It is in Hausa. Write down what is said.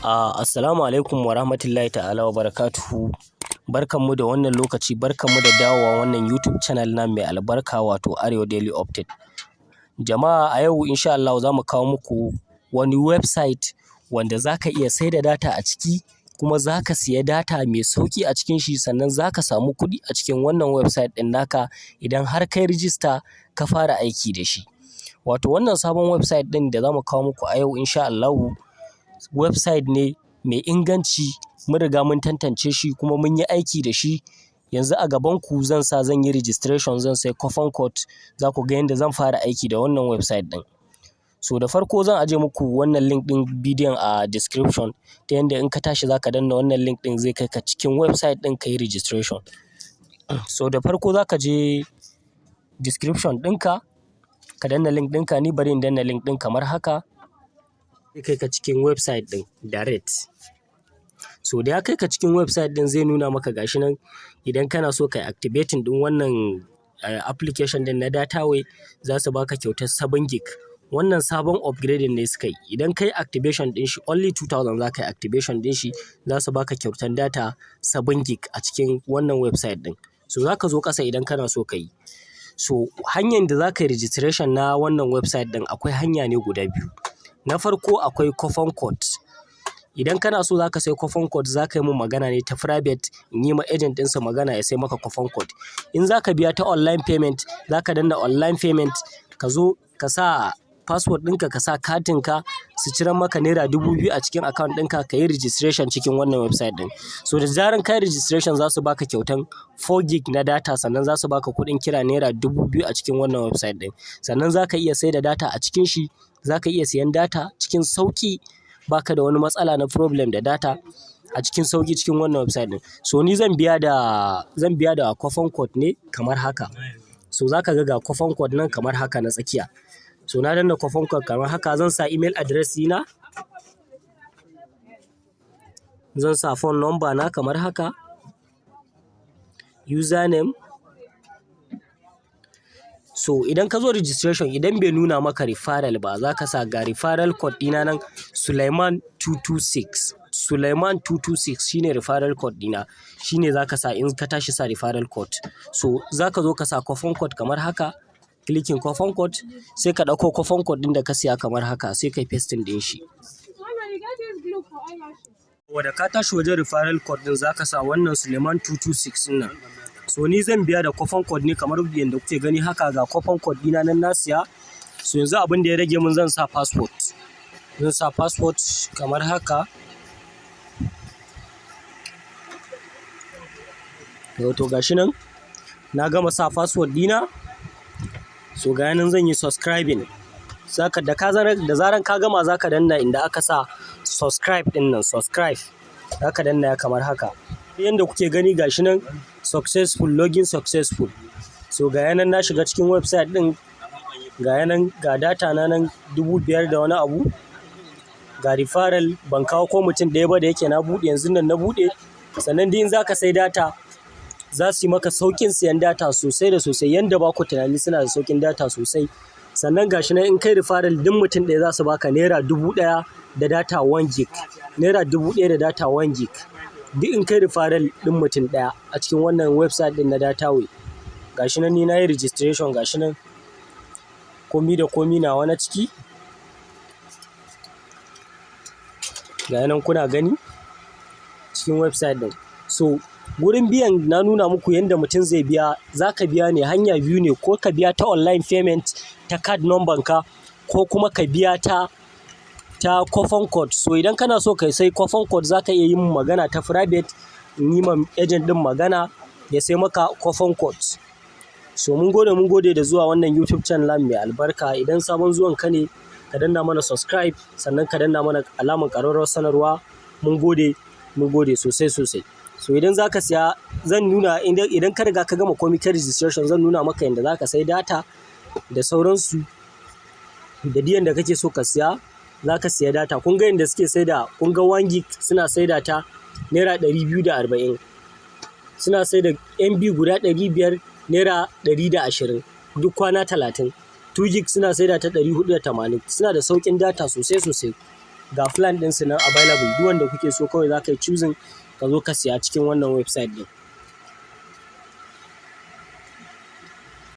Assalamu alaikum wa rahmatullahi ta'ala wa barakatuhu. Barkanmu da wannan lokaci, barkanmu da dawowa wannan YouTube channel na mai albarka wato Arewa Daily Update. Jama'a, a yau insha Allah za mu kawo muku wani website wanda za ka iya saida data a ciki, kuma za ka siya data mai sauƙi a cikin shi, sannan za ka samu kuɗi a cikin wannan website ɗin naka idan har kai rijista ka fara aiki da shi. Wato wannan sabon website ɗin da za mu kawo muku a yau insha Allahu website ne mai inganci, mun riga mun tantance shi kuma mun yi aiki da shi. Yanzu a gabanku zan yi registration, zan sai coupon code, za ku ga yadda zan fara aiki da wannan website ɗin. So da farko zan aje muku wannan link ɗin bidiyon a description, ta yanda in ka tashi za ka danna wannan link ɗin zai kai ka cikin website ɗin ka yi registration. So da farko za ka je description ɗinka, ka danna link ɗinka, ni bari in danna link ɗin kamar haka. Zai kai ka cikin website ɗin direct. So da ya kai ka cikin website ɗin zai nuna maka gashi nan, idan kana so ka yi activating ɗin wannan application ɗin na Dataway, za su baka kyautar 7 gig. Wannan sabon upgrading ne suka yi. Idan ka yi activation ɗin shi only 2000 za ka yi activation ɗin shi, za su baka kyautar data 7 gig a cikin wannan website ɗin. So za ka zo ƙasa idan kana so ka yi. So hanyar da za ka yi registration na wannan website ɗin akwai hanya ne guda biyu. Na farko akwai coupon code. Idan kana so za ka sai coupon code, za ka yi mun magana ne ta private, in yi ma agent ɗinsa magana ya sai maka coupon code. In za ka biya ta online payment, za ka danna online payment, ka zo ka sa password ɗinka, ka sa katinka, su cire maka naira 2000 a cikin account ɗinka, ka yi registration cikin wannan website ɗin. So da zaran ka yi registration za su baka kyautan 4 gig na data, sannan za su baka kuɗin kira naira 2000 a cikin wannan website ɗin. Sannan za ka iya saida data a cikin shi, za ka iya siyan data cikin sauƙi, baka da wani matsala na problem da data a cikin sauƙi cikin wannan website ɗin. So ni zan biya da coupon code ne kamar haka. So za ka ga coupon code nan kamar haka na tsakiya. So na danna coupon code kamar haka, zan sa email address ɗina, zan sa phone number na kamar haka, username. So idan ka zo registration, idan bai nuna maka referral ba, za ka sa ga referral code ɗina nan Suleiman 226. Suleiman 226 shine referral code ɗina. Shine za ka sa in ka tashi sa referral code. So za ka zo ka sa coupon code kamar haka, clicking coupon code, sai ka ɗauko coupon code ɗin da ka siya kamar haka, sai ka yi pasting ɗin shi. Wadda ka tashi wajen referral code ɗin, za ka sa wannan Suleiman 226 ɗin nan. So ni zan biya da coupon code ne kamar yadda kuke gani haka, ga coupon code ɗina nan na siya. So yanzu abin da ya rage mun, zan sa password. Zan sa password kamar haka. To gashi nan na gama sa password ɗina. So ga nan zan yi subscribing. Da zaran ka gama za ka danna inda aka sa subscribe ɗin nan, subscribe. Za ka danna ya kamar haka. Yanda kuke gani gashi nan successful, login successful. So ga yanan na shiga cikin website ɗin, ga yanan ga data na nan 5000 da wani abu. Ga referral ban kawo ko mutum ɗaya ba da yake na buɗe, yanzu nan na buɗe. Sannan dai in za ka sai data, za su yi maka sauƙin siyan data sosai da sosai, yanda ba ku tunani suna da sauƙin data sosai. Sannan gashi nan in kai referral din mutum ɗaya, za su baka naira 1000 da data 1 gig. Naira 1000 da data 1 gig. Duk in kai referral din mutum ɗaya a cikin wannan website ɗin na Dataway. Gashi nan ni na yi registration, gashi nan komi da komi nawa na ciki. Ga nan kuna gani cikin website ɗin. So gurin biyan na nuna muku yadda mutum zai biya. Za ka biya ne hanya biyu ne, ko ka biya ta online payment ta card number ka, ko kuma ka biya ta coupon code. So idan kana so ka sai coupon code, za ka iya yin magana ta private, in yi ma agent ɗin magana ya sai maka coupon code. So mun gode da zuwa wannan YouTube channel mai albarka. Idan sabon zuwan ka ne, ka danna mana subscribe, sannan ka danna mana alamar ƙararrawar sanarwa. Mun gode sosai sosai. So idan za ka siya, zan nuna idan ka riga ka gama komai ta registration, zan nuna maka yadda za ka sai data da sauransu. Da diyan da kake so ka siya, za ka siya data. Kun ga yadda suke saida, kun ga 1 gig suna saida ta naira 240. Suna saida MB guda 500 naira 120 duk kwana 30. 2 gig suna saida ta 480. Suna da sauƙin data sosai sosai. ga plan ɗinsu nan available, duk wanda kuke so kawai za ka yi choosing ka zo ka siya cikin wannan website ɗin.